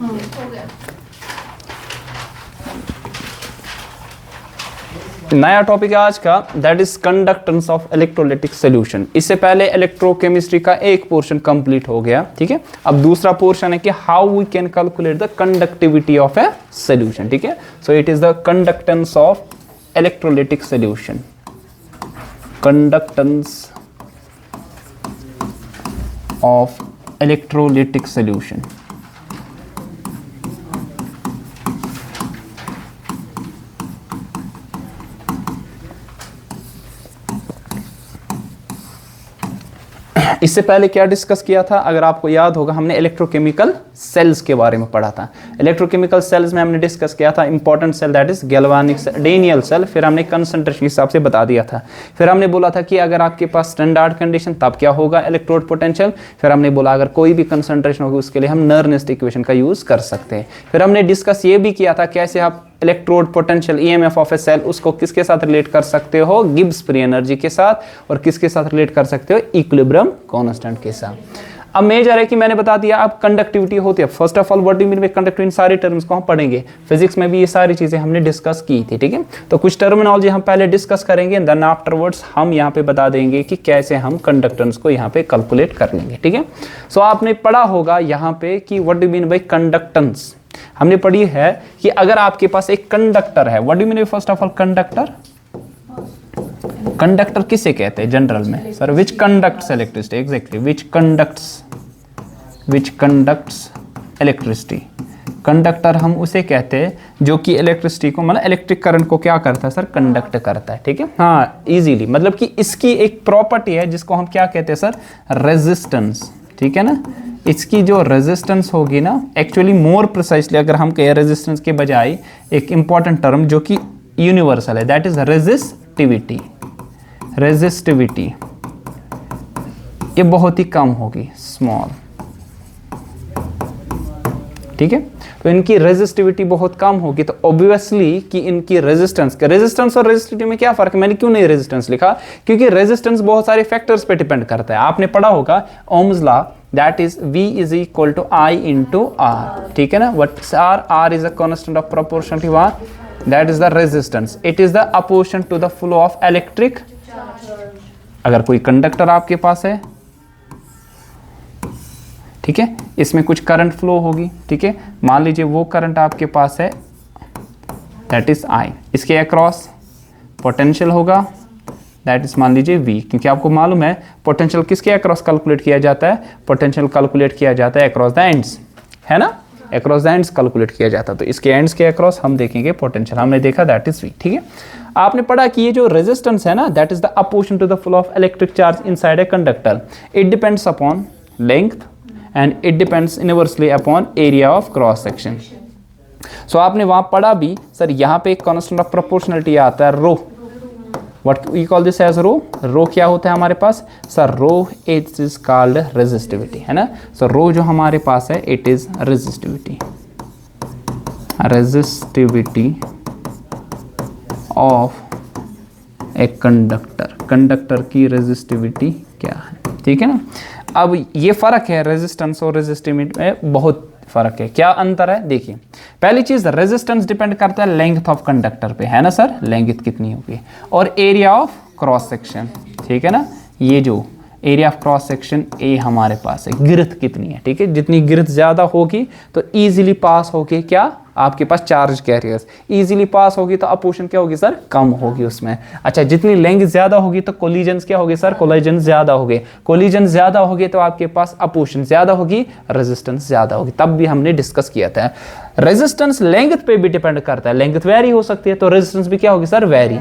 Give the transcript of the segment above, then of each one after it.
हो गया। नया टॉपिक है आज का, that is conductance of electrolytic solution. इससे पहले इलेक्ट्रोकेमिस्ट्री का एक पोर्शन कंप्लीट हो गया, ठीक है। अब दूसरा पोर्शन है कि how we can calculate the conductivity of a solution, ठीक है। So it is the conductance of electrolytic solution, conductance of electrolytic solution. इससे पहले क्या डिस्कस किया था, अगर आपको याद होगा, हमने इलेक्ट्रोकेमिकल सेल्स के बारे में पढ़ा था। इलेक्ट्रोकेमिकल सेल्स में हमने डिस्कस किया था important cell that is galvanic Daniell cell, फिर हमने कंसंट्रेशन के हिसाब से बता दिया था। फिर हमने बोला था कि अगर आपके पास स्टैंडर्ड कंडीशन तब क्या होगा इलेक्ट्रोड पोटेंशियल। फिर हमने बोला अगर कोई भी कंसंट्रेशन होगी उसके लिए हम नर्नेस्ट इक्वेशन का यूज कर सकते हैं। फिर हमने डिस्कस ये भी किया था कैसे आप electrode potential EMF of a cell उसको किसके साथ रिलेट कर सकते हो, गिब्स फ्री एनर्जी के साथ, और किसके साथ रिलेट कर सकते हो, इक्विलिब्रियम कांस्टेंट के साथ। अब मेजर है कि मैंने बता दिया अब कंडक्टिविटी होती है। First of all what do you mean by conductivity, इन सारी टर्म्स को हम पढ़ेंगे। फिजिक्स में भी ये सारी चीजें हमने डिस्कस की थी, ठीक है। तो कुछ टर्मिनोलॉजी हम पहले डिस्कस करेंगे, देन आफ्टरवर्ड्स हम यहाँ पे बता देंगे कि कैसे हम कंडक्टेंस को यहाँ पे कैलकुलेट कर लेंगे, ठीक है। सो आपने पढ़ा होगा यहाँ पे कि what do you mean bye conductance. हमने पढ़ी है कि अगर आपके पास एक कंडक्टर है, what do you mean first of all conductor. Conductor किसे कहते हैं जनरल में सर, विच कंडक्ट्स इलेक्ट्रिसिटी, एग्जैक्टली विच कंडक्ट्स इलेक्ट्रिसिटी। कंडक्टर हम उसे कहते हैं जो कि इलेक्ट्रिसिटी को, मतलब इलेक्ट्रिक करंट को क्या करता है सर, कंडक्ट करता है, ठीक है। हाँ इजीली, मतलब कि इसकी एक प्रॉपर्टी है जिसको हम क्या कहते हैं सर, रेजिस्टेंस, ठीक है ना। इसकी जो रेजिस्टेंस होगी ना, एक्चुअली मोर प्रिसाइसली अगर हम कहें रेजिस्टेंस के बजाय एक इंपॉर्टेंट टर्म जो कि यूनिवर्सल है, दैट इज रेजिस्टिविटी। रेजिस्टिविटी ये बहुत ही कम होगी, स्मॉल, ठीक है। तो इनकी रेजिस्टिविटी बहुत कम होगी, तो ऑब्वियसली कि इनकी रेजिस्टेंस और रेजिस्टिविटी में क्या फर्क है। मैंने क्यों नहीं रेजिस्टेंस लिखा, क्योंकि रेजिस्टेंस बहुत सारे फैक्टर्स पे डिपेंड करता है। आपने पढ़ा होगा Ohm's law, that is V is equal to I into R, ठीक है ना। What's R is a constant of proportionality R, that is the resistance, it is the opposition to the flow of electric. अगर कोई conductor आपके पास है, ठीक है, इसमें कुछ करंट फ्लो होगी, ठीक है। मान लीजिए वो करंट आपके पास है, दैट इज I, इसके अक्रॉस पोटेंशियल होगा, दैट इज मान लीजिए V, क्योंकि आपको मालूम है पोटेंशियल किसके अक्रॉस कैलकुलेट किया जाता है, पोटेंशियल कैलकुलेट किया जाता है अक्रॉस द एंड्स, है ना, अक्रॉस द एंड्स कैलकुलेट किया जाता है। तो इसके एंड्स के अक्रॉस हम देखेंगे पोटेंशियल, हमने देखा दैट इज V, ठीक है। आपने पढ़ा कि ये जो रेजिस्टेंस है ना, that is the opposition to the flow of electric charge inside a conductor, it depends upon length and it depends inversely upon area of cross section. So आपने वहां पढ़ा भी सर, यहाँ पे एक कांस्टेंट ऑफ प्रोपोर्शनलिटी आता है rho, what we call this as rho. Rho क्या होता है हमारे पास sir, rho it is called resistivity, है ना। सो रो जो हमारे पास है it is resistivity, resistivity of a conductor. Conductor की रेजिस्टिविटी क्या है, ठीक है ना। अब ये फर्क है रेजिस्टेंस और रेजिस्टिविटी में, बहुत फर्क है। क्या अंतर है देखिए, पहली चीज रेजिस्टेंस डिपेंड करता है लेंथ ऑफ कंडक्टर पे, है ना सर, लेंथ कितनी होगी, और एरिया ऑफ क्रॉस सेक्शन, ठीक है ना। ये जो area of cross section A हमारे पास है, गिरथ कितनी है, ठीक है। जितनी गिरथ ज्यादा होगी तो इजीली पास होगी क्या आपके पास चार्ज कैरियर्स, इजीली पास होगी तो अपोजिशन क्या होगी सर, कम होगी उसमें। अच्छा, जितनी लेंथ ज्यादा होगी तो कोलिजन्स क्या होगी सर, कोलिजन ज्यादा होगी। कोलिजन ज्यादा होगी तो आपके पास अपोजिशन ज्यादा होगी, रेजिस्टेंस ज्यादा होगी। तब भी हमने डिस्कस किया था रेजिस्टेंस लेंथ पे भी डिपेंड करता है, लेंथ वेरी हो सकती है तो रेजिस्टेंस भी क्या होगी सर, वेरी।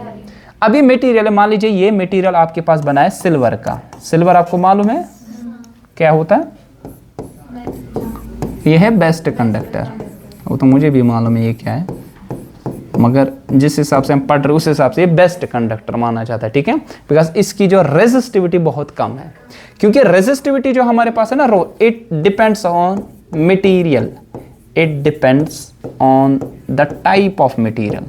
अभी मटेरियल है, मान लीजिए ये मटेरियल आपके पास बना है सिल्वर का। सिल्वर आपको मालूम है क्या होता है, ये है बेस्ट कंडक्टर। वो तो मुझे भी मालूम है ये क्या है, मगर जिस हिसाब से हम पढ़ रहे उस हिसाब से ये बेस्ट कंडक्टर माना जाता है, ठीक है। बिकॉज इसकी जो रेजिस्टिविटी बहुत कम है, क्योंकि रेजिस्टिविटी जो हमारे पास है ना rho, it depends on material, it depends on the type of material.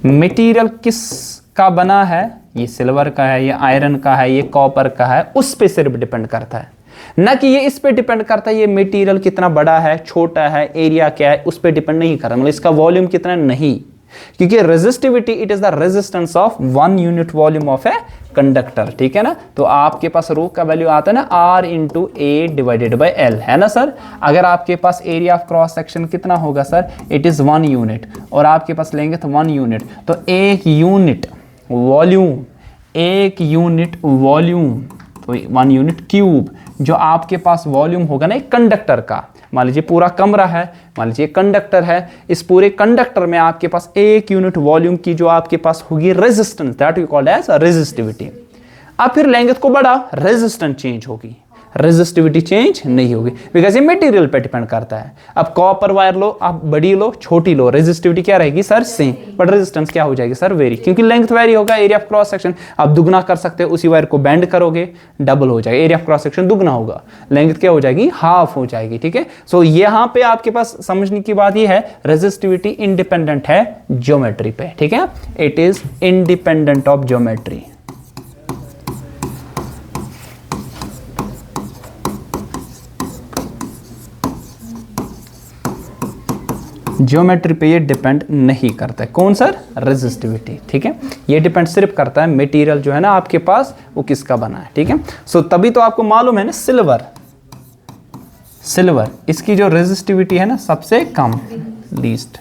Material किस का बना है, ये सिल्वर का है, ये आयरन का है, ये कॉपर का है, उस पे सिर्फ डिपेंड करता है। ना कि ये इस पे डिपेंड करता है ये मटेरियल कितना बड़ा है, छोटा है, एरिया क्या है, उस पे डिपेंड नहीं कर रहा, मतलब इसका वॉल्यूम कितना नहीं, क्योंकि resistivity it is the resistance of 1 unit volume of a conductor, ठीक है ना। तो आपके पास रो का वैल्यू आता है ना R into A divided by L, है ना सर। अगर आपके पास एरिया ऑफ क्रॉस सेक्शन कितना होगा सर, इट इज 1 यूनिट, और आपके पास लेंगे तो 1 यूनिट, तो 1 यूनिट वॉल्यूम, 1 यूनिट वॉल्यूम, तो 1 यूनिट क्यूब, जो आपके पास वॉल्यूम होगा ना एक कंडक्टर का, मान लीजिए पूरा कमरा है, मान लीजिए कंडक्टर है, इस पूरे कंडक्टर में आपके पास 1 यूनिट वॉल्यूम की जो आपके पास होगी resistance, that we called as resistivity. अब फिर लेंगे को बड़ा, रेजिस्टेंस चेंज होगी, रेजिस्टिविटी चेंज नहीं होगी, बिकॉज ये मटेरियल पे डिपेंड करता है। अब कॉपर वायर लो, आप बड़ी लो छोटी लो, रेजिस्टिविटी क्या रहेगी सर सेम, बट रेजिस्टेंस क्या हो जाएगी सर वेरी, क्योंकि लेंथ वेरी होगा, एरिया ऑफ क्रॉस सेक्शन आप दुगना कर सकते हो, उसी वायर को बेंड करोगे डबल हो जाएगा, एरिया ऑफ क्रॉस सेक्शन दुगना होगा, लेंथ क्या हो जाएगी हाफ हो जाएगी, ठीक है। सो यहाँ पे आपके पास समझने की बात ये है रेजिस्टिविटी इंडिपेंडेंट है ज्योमेट्री पे, ठीक है, it is independent of geometry. Geometry पे ये डिपेंड नहीं करता है, कौन सर, रेजिस्टिविटी, ठीक है। ये डिपेंड सिर्फ करता है मटेरियल जो है ना आपके पास वो किसका बना है, ठीक है। सो तभी तो आपको मालूम है ना सिल्वर, सिल्वर इसकी जो रेजिस्टिविटी है ना सबसे कम, लीस्ट।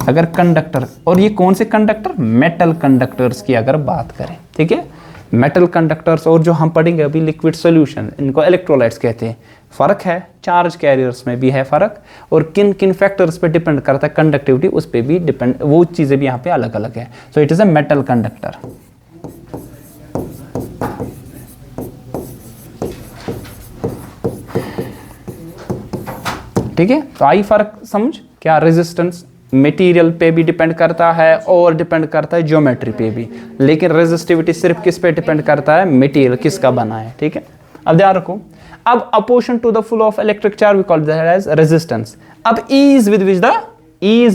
अगर कंडक्टर, और ये कौन से कंडक्टर, मेटल कंडक्टर्स की अगर बात करें, ठीक है, मेटल कंडक्टर्स, और जो हम पढ़ेंगे अभी लिक्विड सॉल्यूशन, इनको इलेक्ट्रोलाइट्स कहते हैं। फर्क है, चार्ज कैरियर्स में भी है फर्क, और किन किन फैक्टर्स पे डिपेंड करता है कंडक्टिविटी, उस पे भी डिपेंड, वो चीजें भी यहाँ पे अलग अलग है। So it is a metal conductor. ठीक है, तो आई फर्क समझ, क्या रेजिस्टेंस मटेरियल पे भी डिपेंड करता है और डिपेंड करता है ज्योमेट्री पे भी, लेकिन रेजिस्टिविटी सिर्फ किस पे डिपेंड करता है, मटेरियल किसका बना है, ठीक है। अब ध्यान रखो, अब opposition to the flow of electric charge we call that as resistance. अब ease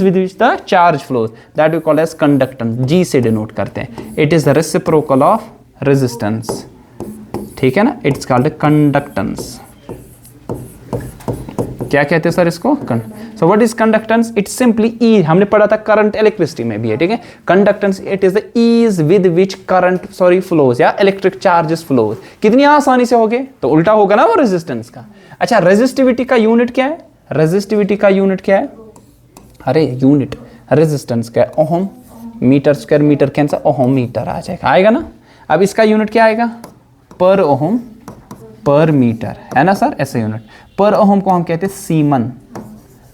with which the charge flows that we call as conductance, G से डिनोट करते हैं, it is the reciprocal of resistance, ठीक है ना, it's called conductance. क्या कहते हैं सर इसको, so what is conductance, it's simply ई, हमने पढ़ा था करंट इलेक्ट्रिसिटी में भी है, ठीक है। Conductance it is the ease with which current flows या इलेक्ट्रिक चार्जेस फ्लोज, कितनी आसानी से हो गए, तो उल्टा होगा ना वो रेजिस्टेंस का। अच्छा, रेजिस्टिविटी का यूनिट क्या है, रेजिस्टिविटी का यूनिट क्या है, अरे यूनिट रेजिस्टेंस का ohm, metre square, metre cancel, ohm metre आ जाएगा, आएगा ना। अब इसका यूनिट क्या आएगा, पर ओहम पर मीटर, है ना सर, ऐसे यूनिट। पर ओहम को हम कहते हैं सीमन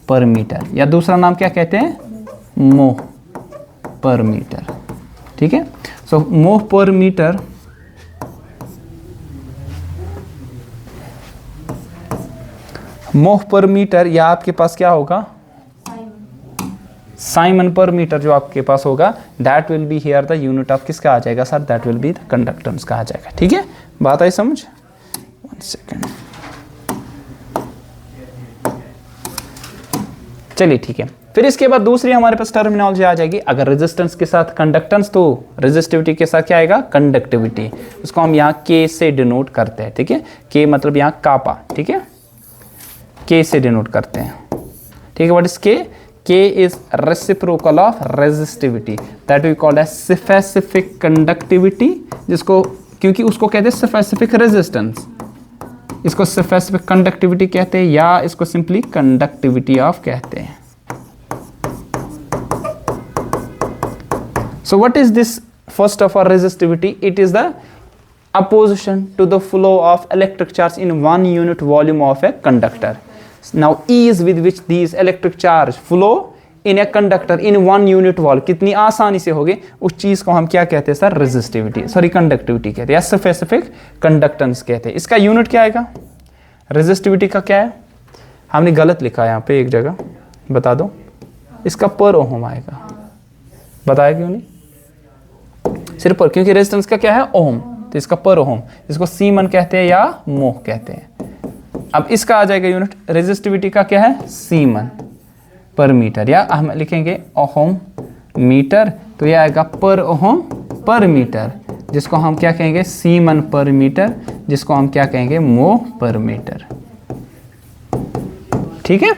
पर मीटर, या दूसरा नाम क्या कहते हैं, मोह पर मीटर, ठीक है। सो मोह पर मीटर, मोह पर मीटर, या आपके पास क्या होगा, साइमन पर मीटर जो आपके पास होगा, that will be here the unit of किसका आ जाएगा sir, that will be the conductance का आ जाएगा, ठीक है। बात आई समझ, 1 सेकेंड, चलिए ठीक है। फिर इसके बाद दूसरी हमारे पास टर्मिनोलॉजी आ जाएगी, अगर रेजिस्टेंस के साथ कंडक्टेंस, तो रेजिस्टिविटी के साथ क्या आएगा, कंडक्टिविटी, उसको हम यहाँ के से डिनोट करते हैं, ठीक है। के मतलब यहाँ कापा, ठीक है, के से डिनोट करते हैं, ठीक है। What is K, K is reciprocal of resistivity, that we called as specific conductivity, जिसको क्योंकि उसको कहते हैं स्पेसिफिक रेजिस्टेंस, इसको स्पेसिफिक कंडक्टिविटी कहते हैं, या इसको सिंपली कंडक्टिविटी ऑफ कहते हैं। So what is this, first of all resistivity, it is the opposition to the flow of electric charge in 1 unit volume of a conductor. Now ease with which these electric charge flow in a conductor in 1 unit volume, कितनी आसानी से होगी, उस चीज को हम क्या कहते हैं सर, रेजिस्टिविटी, सॉरी कंडक्टिविटी कहते हैं, या स्पेसिफिक कंडक्टेंस कहते हैं। इसका यूनिट क्या आएगा, रेजिस्टिविटी का क्या है, हमने गलत लिखा है यहाँ पे एक जगह, बता दो, इसका पर ओहम आएगा, बताया क्यों नहीं, सिर्फ पर, क्योंकि रेजिस्टेंस का क्या है ओहम, तो इसका पर ओहम, इसको सीमन कहते हैं या मोह कहते हैं। अब इसका आ जाएगा यूनिट, रेजिस्टिविटी का क्या है, सीमन पर मीटर, या हम लिखेंगे ओहम मीटर, तो यह आएगा पर ओहम पर मीटर, जिसको हम क्या कहेंगे सीमन पर मीटर, जिसको हम क्या कहेंगे मो पर मीटर। ठीक है,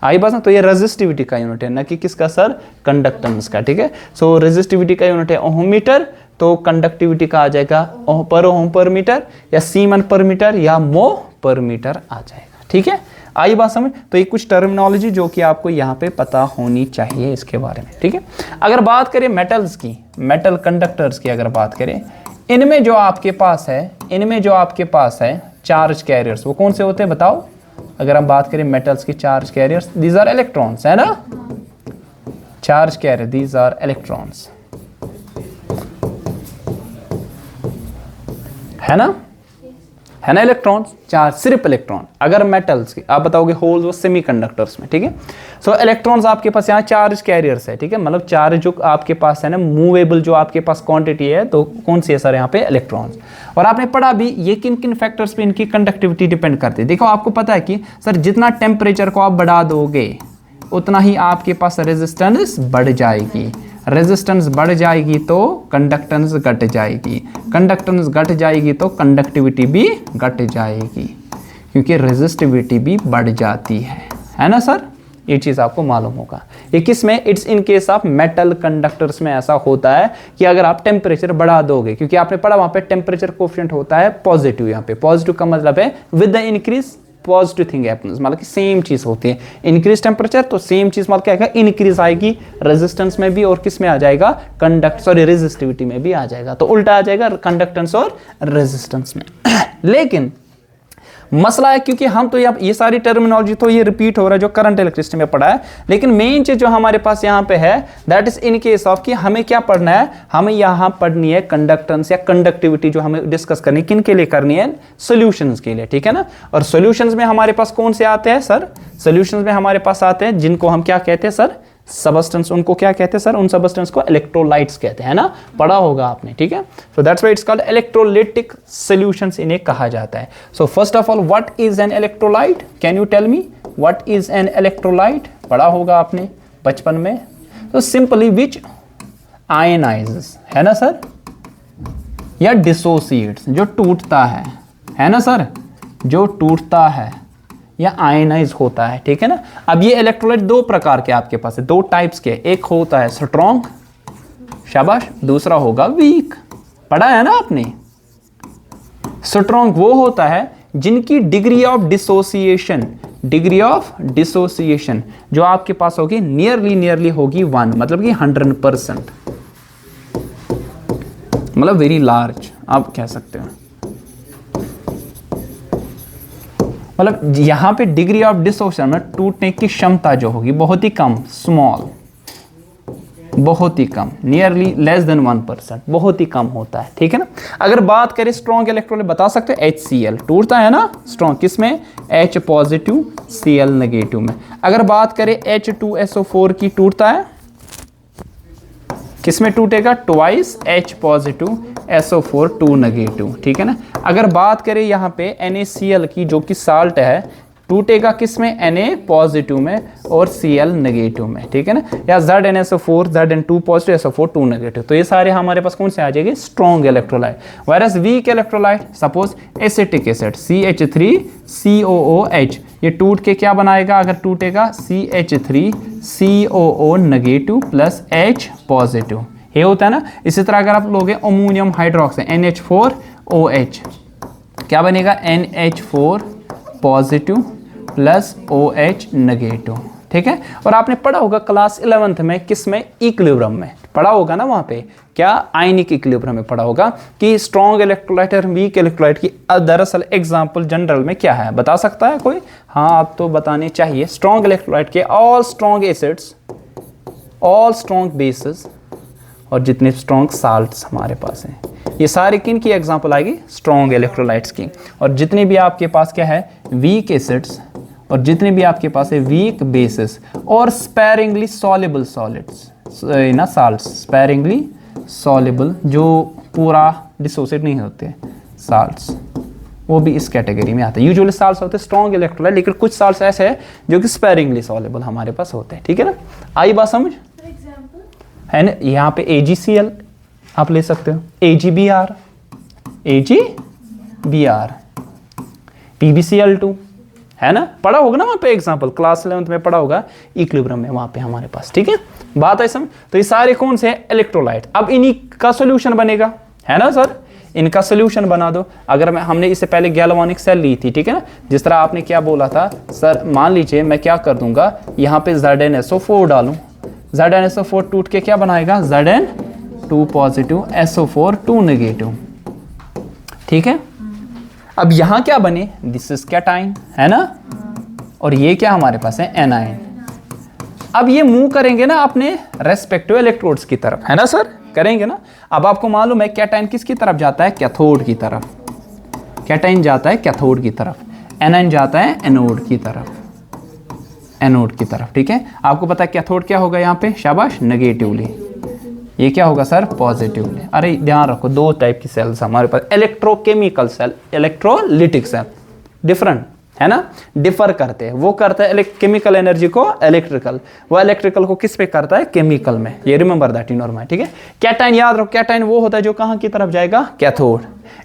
आई बात ना। तो ये रेजिस्टिविटी का यूनिट है, ना कि किसका सर, कंडक्टेंस का। ठीक है, सो रेजिस्टिविटी का यूनिट है ओम मीटर, तो कंडक्टिविटी का आ जाएगा पर ओम पर मीटर या सीमन पर मीटर या मो पर मीटर आ जाएगा। ठीक है, आई बात समझ। तो ये कुछ टर्मिनोलॉजी जो कि आपको यहाँ पे पता होनी चाहिए इसके बारे में। ठीक है, अगर बात करें मेटल्स की, मेटल कंडक्टर्स की अगर बात करें, इनमें जो आपके पास है, इनमें जो आपके पास है चार्ज कैरियर्स, वो कौन से होते हैं बताओ। अगर हम बात करें मेटल्स की charge carriers, these are electrons, है ना। Charge carrier, these are electrons, है ना, है ना, इलेक्ट्रॉन्स, चार्ज सिर्फ इलेक्ट्रॉन। अगर मेटल्स की आप बताओगे होल्स व सेमीकंडक्टर्स में। ठीक है, सो इलेक्ट्रॉन्स आपके पास यहाँ चार्ज कैरियर्स है। ठीक है, मतलब चार्ज जो आपके पास है ना, मूवेबल जो आपके पास क्वांटिटी है, तो कौन सी है सर यहाँ पे, इलेक्ट्रॉन्स। और आपने पढ़ा भी ये किन किन फैक्टर्स पे इनकी कंडक्टिविटी डिपेंड करती है। देखो आपको पता है कि सर जितना टेम्परेचर को आप बढ़ा दोगे उतना ही आपके पास रेजिस्टेंस बढ़ जाएगी, रेजिस्टेंस बढ़ जाएगी तो कंडक्टेंस घट जाएगी, कंडक्टेंस घट जाएगी तो कंडक्टिविटी भी घट जाएगी, क्योंकि रेजिस्टिविटी भी बढ़ जाती है ना सर। ये चीज़ आपको मालूम होगा। ये किस में, it's in case of metal conductors में ऐसा होता है कि अगर आप टेम्परेचर बढ़ा दोगे, क्योंकि आपने पढ़ा वहाँ पे टेम्परेचर कोफिशिएंट होता है पॉजिटिव। यहाँ पे पॉजिटिव का मतलब है with the increase positive thing happens, मतलब कि सेम चीज होती है। इंक्रीज टेम्परेचर तो सेम चीज मतलब क्या आएगा, इंक्रीज आएगी रेजिस्टेंस में भी और किस में आ जाएगा, रेजिस्टिविटी में भी आ जाएगा। तो उल्टा आ जाएगा कंडक्टेंस और रेजिस्टेंस में। लेकिन मसला है, क्योंकि हम तो ये सारी टर्मिनोलॉजी तो ये रिपीट हो रहा है जो करंट इलेक्ट्रिसिटी में पढ़ा है, लेकिन मेन चीज जो हमारे पास यहाँ पे है that is in case of कि हमें क्या पढ़ना है, हमें यहाँ पढ़नी है कंडक्टेंस या कंडक्टिविटी, जो हमें डिस्कस करनी है किन के लिए करनी है, सॉल्यूशंस के लिए। ठीक है ना, और सॉल्यूशंस में हमारे पास कौन से आते हैं सर, सॉल्यूशंस में हमारे पास आते हैं जिनको हम क्या कहते हैं सर, सबस्टेंस। उनको क्या कहते हैं सर, उन सबस्टेंस को इलेक्ट्रोलाइट्स कहते हैं ना, पढ़ा होगा आपने। ठीक है, so that's why it's called electrolytic solutions, इन्हें कहा जाता है। So first of all what is an electrolyte, can you tell me what is an electrolyte, पढ़ा होगा आपने बचपन में। तो सिंपली विच आयनाइजेस, है ना सर, या डिसोसिएट्स, जो टूटता है ना सर, जो टूटता है या आयनाइज होता है। ठीक है ना, अब ये इलेक्ट्रोलाइट दो प्रकार के आपके पास है, दो टाइप्स के, एक होता है स्ट्रॉन्ग, शाबाश, दूसरा होगा वीक, पढ़ा है ना आपने। स्ट्रॉन्ग वो होता है जिनकी degree of dissociation, degree of dissociation जो आपके पास होगी नियरली होगी 1, मतलब कि 100%, मतलब वेरी लार्ज आप कह सकते हो। मतलब यहां पे डिग्री ऑफ डिसोसिएशन में टूटने की क्षमता जो होगी बहुत ही कम, स्मॉल, बहुत ही कम, नियरली लेस देन 1%, बहुत ही कम होता है। ठीक है ना, अगर बात करें स्ट्रॉन्ग इलेक्ट्रोलाइट, बता सकते हो HCl टूटता है ना स्ट्रॉन्ग, किस में, H पॉजिटिव Cl नेगेटिव में। अगर बात करें H2SO4 की, टूटता है किस में टूटेगा, twice H positive SO4 2 negative. ठीक है ना, अगर बात करें यहाँ पे NaCl की जो कि साल्ट है, टूटेगा किस में, Na पॉजिटिव में और Cl नेगेटिव में। ठीक है ना, या ZnSO4 Zn2 positive SO4 2 negative. तो ये सारे हमारे पास कौन से आ जाएंगे, strong electrolyte. Virus weak electrolyte, suppose acetic acid CH3COOH, ये टूट के क्या बनाएगा, अगर टूटेगा CH3COO negative plus H positive, ये होता है ना। इसी तरह अगर आप लोगे अमोनियम हाइड्रोक्साइड NH4OH, क्या बनेगा, NH4 positive plus OH negative. ठीक है, और आपने पढ़ा होगा क्लास 11th में, किस में, इक्विलिब्रियम में पढ़ा होगा ना, वहां पे क्या, आयनिक इक्विलिब्रियम में पढ़ा होगा कि स्ट्रॉन्ग इलेक्ट्रोलाइट और वीक इलेक्ट्रोलाइट की दरअसल एग्जांपल जनरल में क्या है, बता सकता है कोई, हाँ आप तो बताने चाहिए। स्ट्रॉन्ग इलेक्ट्रोलाइट के all strong acids, all strong bases और जितने स्ट्रॉन्ग साल्ट्स हमारे पास हैं, ये सारे किन की एग्जांपल आएगी, स्ट्रॉन्ग इलेक्ट्रोलाइट्स की। और जितने भी आपके पास क्या है, वीक एसिड्स, और जितने भी आपके पास है वीक बेसिस और स्पेरिंगली सॉल्युबल सॉलिड्स ना, साल्ट्स, स्पेरिंगली सॉल्युबल जो पूरा डिसोसिएट नहीं होते साल्ट्स, वो भी इस कैटेगरी में आते हैं। यूजुअली साल्ट्स होते हैं स्ट्रॉन्ग इलेक्ट्रोलाइट, लेकिन कुछ साल्ट्स ऐसे हैं जो कि स्पेरिंगली सॉल्युबल हमारे पास होते हैं। ठीक है ना, आई बात समझ है ना। यहाँ पे AgCl आप ले सकते हो, AgBr, PbCl2, है ना, पढ़ा होगा ना वहाँ पे एग्जाम्पल, क्लास 11th में पढ़ा होगा, इक्विलिब्रियम में वहाँ पे हमारे पास, ठीक है, बात है समझ। तो ये सारे कौन से हैं, इलेक्ट्रोलाइट। अब इन्हीं का सोल्यूशन बनेगा, है ना सर, इनका सोल्यूशन बना दो। अगर हमने इससे पहले गैल्वानिक सेल ली थी, ठीक है ना, जिस तरह आपने क्या बोला था सर, मान लीजिए मैं क्या कर दूंगा, यहाँ पे ZnSO4 डालूं, ZnSO4 टूट के क्या बनाएगा, Zn2 पॉजिटिव, SO4 2 नेगेटिव, ठीक है। अब यहाँ क्या बने, दिस इज कैटाइन, है ना, और ये क्या हमारे पास है, एनाइन। अब ये मूव करेंगे ना अपने रेस्पेक्टिव इलेक्ट्रोड्स की तरफ, है ना सर, करेंगे ना। अब आपको मालूम है कैटाइन किसकी तरफ जाता है, कैथोड की तरफ, कैटाइन जाता है कैथोड की तरफ, एनाइन जाता है एनोड की तरफ, एनोड की तरफ, ठीक है। आपको पता है कैथोड क्या होगा यहाँ पे, शाबाश, नेगेटिवली, ये क्या होगा सर, पॉजिटिवली। अरे ध्यान रखो, दो टाइप की सेल्स हमारे पास, electrochemical cell, electrolytic cell, different है ना, डिफर करते हैं। वो करता है केमिकल एनर्जी को इलेक्ट्रिकल, वो इलेक्ट्रिकल को किस पे करता है, केमिकल में। ये remember that in your mind, ठीक है। कैटाइन याद रखो, कैटाइन वो होता है जो कहाँ की तरफ जाएगा, कैथोड।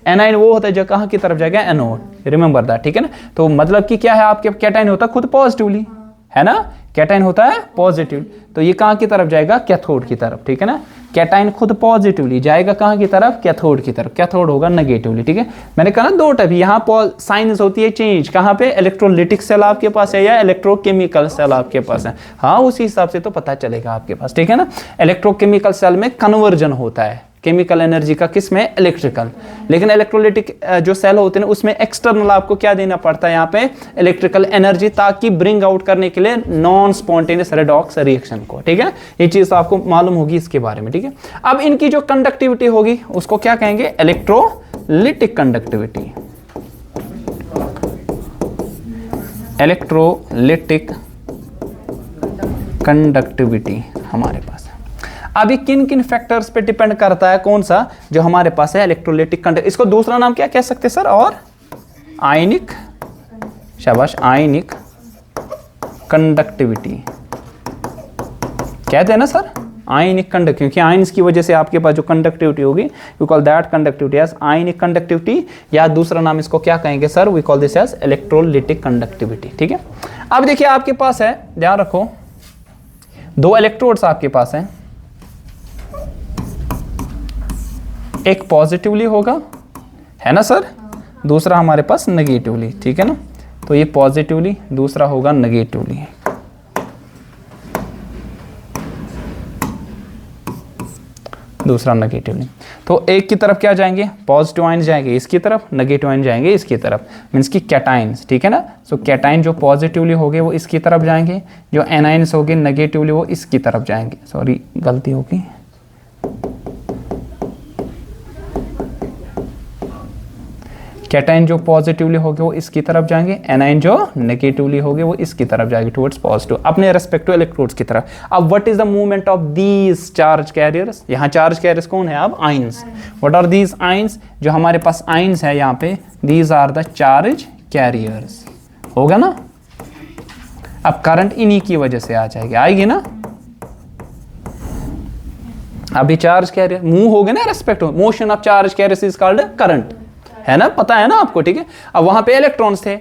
एनाइन वो होता है जो कहाँ की तरफ जाएगा, एनोड। रिमेंबर दैट, ठीक है ना। तो मतलब कि क्या है, आपके कैटाइन होता है खुद पॉजिटिवली, है ना, कैटाइन होता है पॉजिटिव, तो ये कहाँ की तरफ जाएगा, कैथोड की तरफ, ठीक है ना। कैटाइन खुद पॉजिटिवली जाएगा कहाँ की तरफ, कैथोड की तरफ, कैथोड होगा नेगेटिवली, ठीक है। मैंने कहा ना दो टाइप, यहाँ साइंस होती है चेंज, कहाँ पे, इलेक्ट्रोलिटिक सेल आपके पास है या इलेक्ट्रोकेमिकल सेल आपके पास है, हाँ उसी हिसाब से तो पता चलेगा आपके पास, ठीक है ना। इलेक्ट्रोकेमिकल सेल में कन्वर्जन होता है केमिकल एनर्जी का, किस में, इलेक्ट्रिकल। लेकिन इलेक्ट्रोलिटिक जो सेल होते हैं उसमें एक्सटर्नल आपको क्या देना पड़ता है यहाँ पे, इलेक्ट्रिकल एनर्जी, ताकि ब्रिंग आउट करने के लिए नॉन स्पॉन्टेनियस रेडॉक्स रिएक्शन को, ठीक है। ये चीज आपको मालूम होगी इसके बारे में, ठीक है। अब इनकी जो कंडक्टिविटी होगी उसको क्या कहेंगे, इलेक्ट्रोलिटिक कंडक्टिविटी, इलेक्ट्रोलिटिक कंडक्टिविटी हमारे पास। अभी किन किन फैक्टर्स पे डिपेंड करता है, कौन सा, जो हमारे पास है इलेक्ट्रोलिटिक कंडक्ट, इसको दूसरा नाम क्या कह सकते हैं सर, और आयनिक, शाबाश, आयनिक कंडक्टिविटी कहते हैं ना सर, आयनिक कंडक्ट, क्योंकि आयंस की वजह से आपके पास जो कंडक्टिविटी होगी, you call that conductivity as ionic conductivity, या दूसरा नाम इसको क्या कहेंगे sir, we call this as electrolytic conductivity, ठीक है। अब देखिए आपके पास है, ध्यान रखो, दो इलेक्ट्रोड्स आपके पास हैं, एक पॉजिटिवली होगा, है ना सर, दूसरा हमारे पास नेगेटिवली, ठीक है ना। तो ये पॉजिटिवली, दूसरा होगा नेगेटिवली, दूसरा नेगेटिवली। तो एक की तरफ क्या जाएंगे, पॉजिटिव आयन जाएंगे इसकी तरफ, नेगेटिव आयन जाएंगे इसकी तरफ, मीन्स की कैटाइंस, ठीक है ना। सो कैटाइन जो पॉजिटिवली होंगे वो इसकी तरफ जाएंगे, जो एनाइंस होंगे नेगेटिवली वो इसकी तरफ जाएंगे, सॉरी गलती होगी, कैटाइन जो पॉजिटिवली होंगे वो इसकी तरफ जाएंगे, एनाइन जो नेगेटिवली होंगे वो इसकी तरफ जाएंगे, टुवर्ड्स पॉजिटिव, अपने रेस्पेक्टिव इलेक्ट्रोड्स की तरफ। अब what is the movement of these charge carriers, यहाँ चार्ज कैरियर्स कौन है, अब ions. What are these ions, जो हमारे पास आयंस है यहाँ पे, these are the charge carriers, होगा ना। अब करंट इन्हीं की वजह से आ जाएगी, आएगी ना। अभी चार्ज कैरियर मूव हो गए ना, respective motion of charge carriers is called current, है ना, पता है ना आपको, ठीक है। अब वहां पे इलेक्ट्रॉन्स थे,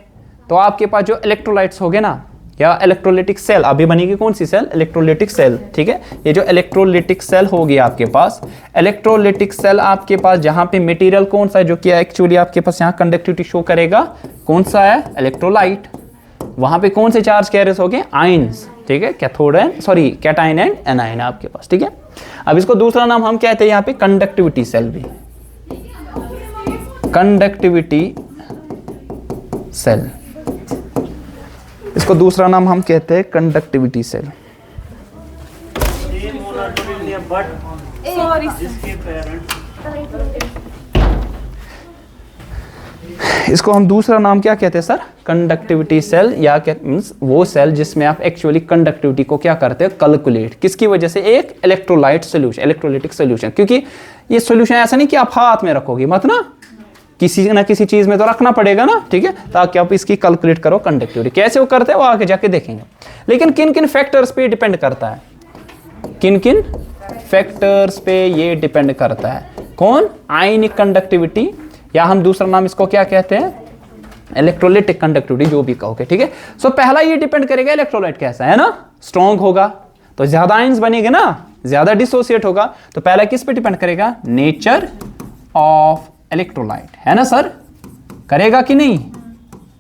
तो आपके पास जो इलेक्ट्रोलाइट्स हो गए ना, या इलेक्ट्रोलिटिक सेल, अभी बनेगी कौन सी सेल, इलेक्ट्रोलिटिक सेल, ठीक है। ये जो इलेक्ट्रोलिटिक सेल होगी आपके पास, इलेक्ट्रोलिटिक सेल आपके पास जहां पे मटेरियल कौन सा है, जो कि एक्चुअली आपके पास यहाँ कंडक्टिविटी शो करेगा, कौन सा है, इलेक्ट्रोलाइट। वहां पे कौन से चार्ज कैरियर्स हो गए, आयंस, ठीक है, cathode and sorry cation and A9 आपके पास, ठीक है। अब इसको दूसरा नाम हम कहते हैं यहाँ पे कंडक्टिविटी सेल भी, कंडक्टिविटी सेल, इसको दूसरा नाम हम कहते हैं कंडक्टिविटी सेल। इसको हम दूसरा नाम क्या कहते हैं सर, कंडक्टिविटी सेल, या मींस वो सेल जिसमें आप एक्चुअली कंडक्टिविटी को क्या करते हैं, कैलकुलेट, किसकी वजह से, एक इलेक्ट्रोलाइट सोल्यूशन, इलेक्ट्रोलिटिक सोल्यूशन। क्योंकि ये सोल्यूशन ऐसा नहीं कि आप हाथ में रखोगे, मत ना, किसी ना किसी चीज में तो रखना पड़ेगा ना, ठीक है, ताकि आप इसकी कैलकुलेट करो कंडक्टिविटी। कैसे वो करते हैं वो आगे जाके देखेंगे। लेकिन किन किन फैक्टर्स पे डिपेंड करता है, किन किन फैक्टर्स पे ये डिपेंड करता है। कौन? आयनिक कंडक्टिविटी, या हम दूसरा नाम इसको क्या कहते हैं, इलेक्ट्रोलाइटिक कंडक्टिविटी, जो भी कहोगे, ठीक है। सो पहला ये डिपेंड करेगा इलेक्ट्रोलाइट कैसा है ना, स्ट्रॉन्ग होगा तो ज्यादा आयंस बनेंगे ना, ज्यादा डिसोसिएट होगा, तो पहला किस पे डिपेंड करेगा, नेचर ऑफ इलेक्ट्रोलाइट, है ना सर, करेगा कि नहीं,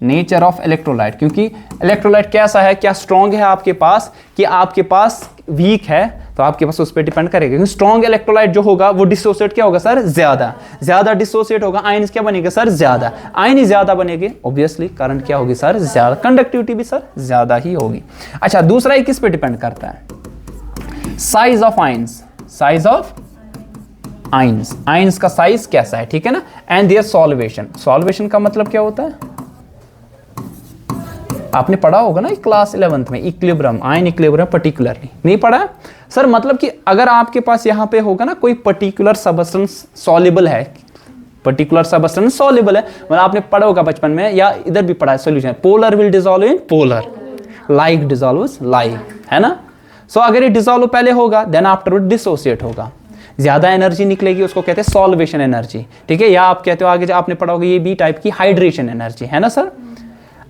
नेचर ऑफ इलेक्ट्रोलाइट, क्योंकि इलेक्ट्रोलाइट कैसा है, क्या स्ट्रॉन्ग है आपके पास कि आपके पास वीक है, तो आपके पास उस पर डिपेंड करेगा। क्योंकि स्ट्रॉन्ग इलेक्ट्रोलाइट जो होगा वो डिसोसिएट क्या होगा सर, ज्यादा डिसोसिएट होगा, आयंस क्या बनेगा सर, ज्यादा, आयन ज्यादा बनेंगे, ऑब्वियसली करंट क्या होगी सर, ज्यादा, कंडक्टिविटी भी सर ज्यादा ही होगी। अच्छा, दूसरा किस पे डिपेंड करता है, size of ions, size of ions, ions का साइज कैसा है, ठीक है ना, एंड देयर सॉल्वेशन, सॉल्वेशन का मतलब क्या होता है, आपने पढ़ा होगा ना क्लास 11th में, इक्विलिब्रियम, आयन इक्विलिब्रियम पर्टिकुलरली, नहीं पढ़ा है सर, मतलब कि अगर आपके पास यहां पे होगा ना कोई पर्टिकुलर सबस्टेंस सॉल्युबल है, पर्टिकुलर सबस्टेंस सॉल्युबल है, मतलब आपने पढ़ा होगा बचपन में या इधर भी पढ़ा है solution, polar will dissolve in polar, like dissolves like, है ना। सो अगर ये डिसॉल्व पहले होगा देन आफ्टरवर्ड डिसोसिएट होगा, ज्यादा एनर्जी निकलेगी, उसको कहते हैं सॉल्वेशन एनर्जी, ठीक है, या आप कहते हो आगे आपने पढ़ा होगा ये बी टाइप की हाइड्रेशन एनर्जी, है ना सर।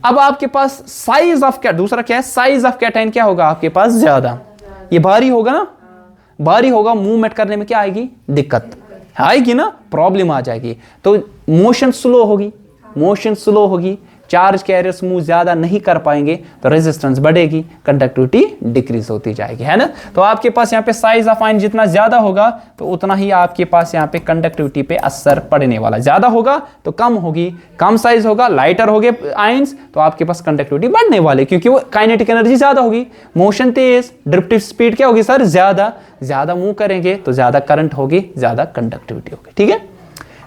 अब आपके पास साइज ऑफ क्या, दूसरा क्या है, साइज ऑफ कैटायन क्या होगा आपके पास, ज्यादा, ये भारी होगा ना, भारी होगा, मूवमेंट करने में क्या आएगी, दिक्कत आएगी ना, प्रॉब्लम आ जाएगी, तो मोशन स्लो होगी, मोशन स्लो होगी, चार्ज कैरियर्स मूव ज्यादा नहीं कर पाएंगे, तो रेजिस्टेंस बढ़ेगी, कंडक्टिविटी डिक्रीज होती जाएगी, है ना। तो आपके पास यहाँ पे साइज ऑफ आयन जितना ज्यादा होगा तो उतना ही आपके पास यहाँ पे कंडक्टिविटी पे असर पड़ने वाला, ज्यादा होगा तो कम होगी, कम साइज होगा, लाइटर हो गए आयंस तो आपके पास कंडक्टिविटी बढ़ने वाले, क्योंकि वो काइनेटिक एनर्जी ज्यादा होगी, मोशन तेज, ड्रिफ्टिव स्पीड क्या होगी सर, ज्यादा मूव करेंगे तो ज्यादा करंट होगी, ज्यादा कंडक्टिविटी होगी, ठीक है।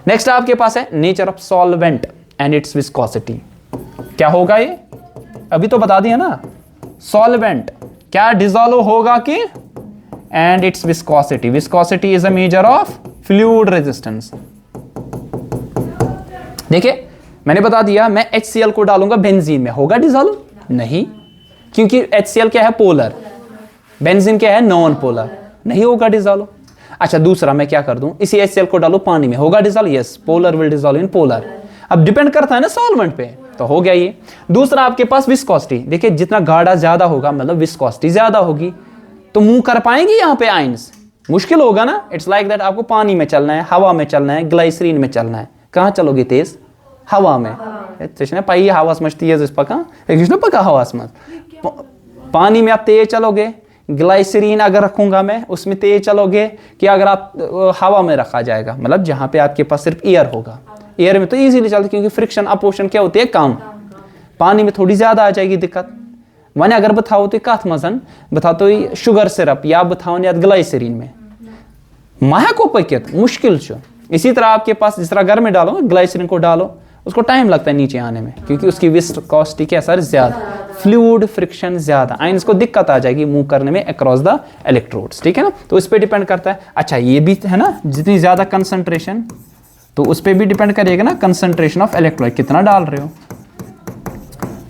नेक्स्ट आपके पास है nature of solvent and it's viscosity, क्या होगा ये, अभी तो बता दिया ना, सॉल्वेंट क्या डिसॉल्व होगा कि, and it's viscosity, viscosity is a measure of fluid resistance. देखिए मैंने बता दिया, मैं HCl को डालूंगा बेंजीन में, होगा डिसॉल्व, नहीं, क्योंकि HCl क्या है, पोलर, बेंजीन क्या है, नॉन पोलर, नहीं होगा डिसॉल्व। अच्छा, दूसरा मैं क्या कर दूं, इसी HCl को डालूं पानी में, होगा dissolve, yes, polar will dissolve in polar, अब डिपेंड करता है ना सॉल्वेंट पे, तो हो गया ये। दूसरा आपके पास विस्कोसिटी, देखिए जितना गाढ़ा ज्यादा होगा मतलब विस्कोसिटी ज्यादा होगी, तो मूव कर पाएंगे यहाँ पे आयंस, मुश्किल होगा ना, इट्स लाइक दैट, आपको पानी में चलना है, हवा में चलना है, ग्लाइसरीन में चलना है, कहाँ चलोगे तेज, हवा में, पाई हवास मच तेज पका पका हवास मच, पानी में आप तेज चलोगे, ग्लाइसरीन अगर रखूंगा मैं उसमें तेज चलोगे, कि अगर आप हवा में रखा जाएगा, मतलब जहाँ पे आपके पास सिर्फ एयर होगा, एयर में तो इजीली चलती, क्योंकि फ्रिक्शन अपोशन क्या होती है, कम, पानी में थोड़ी ज्यादा आ जाएगी दिक्कत। मैंने अगर बताओ तो कथ मजन बता तो शुगर सिरप या बताओ ग्लाइसरीन में माह को पकित मुश्किल छो। इसी तरह आपके पास जिस तरह घर में डालो ग्लाइसरीन को डालो, उसको टाइम लगता है नीचे आने में, क्योंकि उसकी विस्कोसिटी क्या सर, ज्यादा, फ्लूइड फ्रिक्शन ज्यादा, आयंस को दिक्कत आ जाएगी मूव करने में अक्रॉस द इलेक्ट्रोड्स, ठीक है ना, तो इस पे डिपेंड करता है। अच्छा, ये भी है ना, जितनी ज्यादा कंसंट्रेशन, तो उस पर भी डिपेंड करेगा ना कंसंट्रेशन ऑफ इलेक्ट्रोलाइट कितना डाल रहे हो,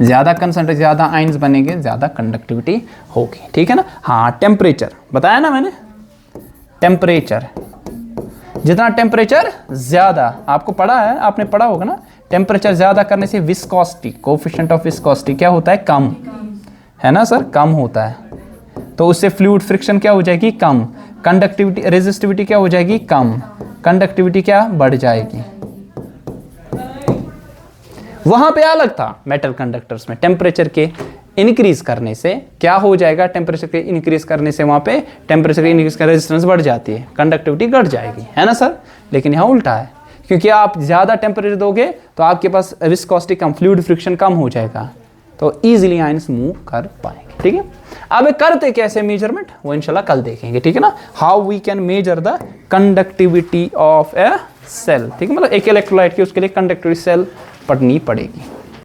ज्यादा कंसंट्रेशन ज्यादा आयंस बनेंगे, ज्यादा कंडक्टिविटी होगी, ठीक है ना। हाँ, टेम्परेचर बताया ना मैंने, टेम्परेचर, जितना टेम्परेचर ज्यादा, आपको पढ़ा है, आपने पढ़ा होगा ना, टेम्परेचर ज्यादा करने से विस्कोसिटी, कोएफिशिएंट ऑफ विस्कोसिटी क्या होता है, कम, है ना सर, कम होता है, तो उससे फ्लूइड फ्रिक्शन क्या हो जाएगी, कम, कंडक्टिविटी रेजिस्टिविटी क्या हो जाएगी, कम, कंडक्टिविटी क्या बढ़ जाएगी। वहां पे अलग था मेटल कंडक्टर्स में, टेम्परेचर के इंक्रीज करने से क्या हो जाएगा, टेम्परेचर के इंक्रीज करने से वहां पे टेम्परेचर के इंक्रीज का रेजिस्टेंस बढ़ जाती है, कंडक्टिविटी घट जाएगी, है ना सर। लेकिन यहाँ उल्टा है, क्योंकि आप ज्यादा टेम्परेचर दोगे तो आपके पास विस्कोसिटी कम, फ्लूइड फ्रिक्शन कम हो जाएगा, तो इजीली आयंस मूव कर पाएंगे, ठीक है। अब करते कैसे मेजरमेंट, वो इंशाल्लाह कल देखेंगे, ठीक है ना, how we can measure the conductivity of a cell, ठीक है, मतलब एक इलेक्ट्रोलाइट की उसके लिए कंडक्टिविटी सेल पढ़नी पड़ेगी।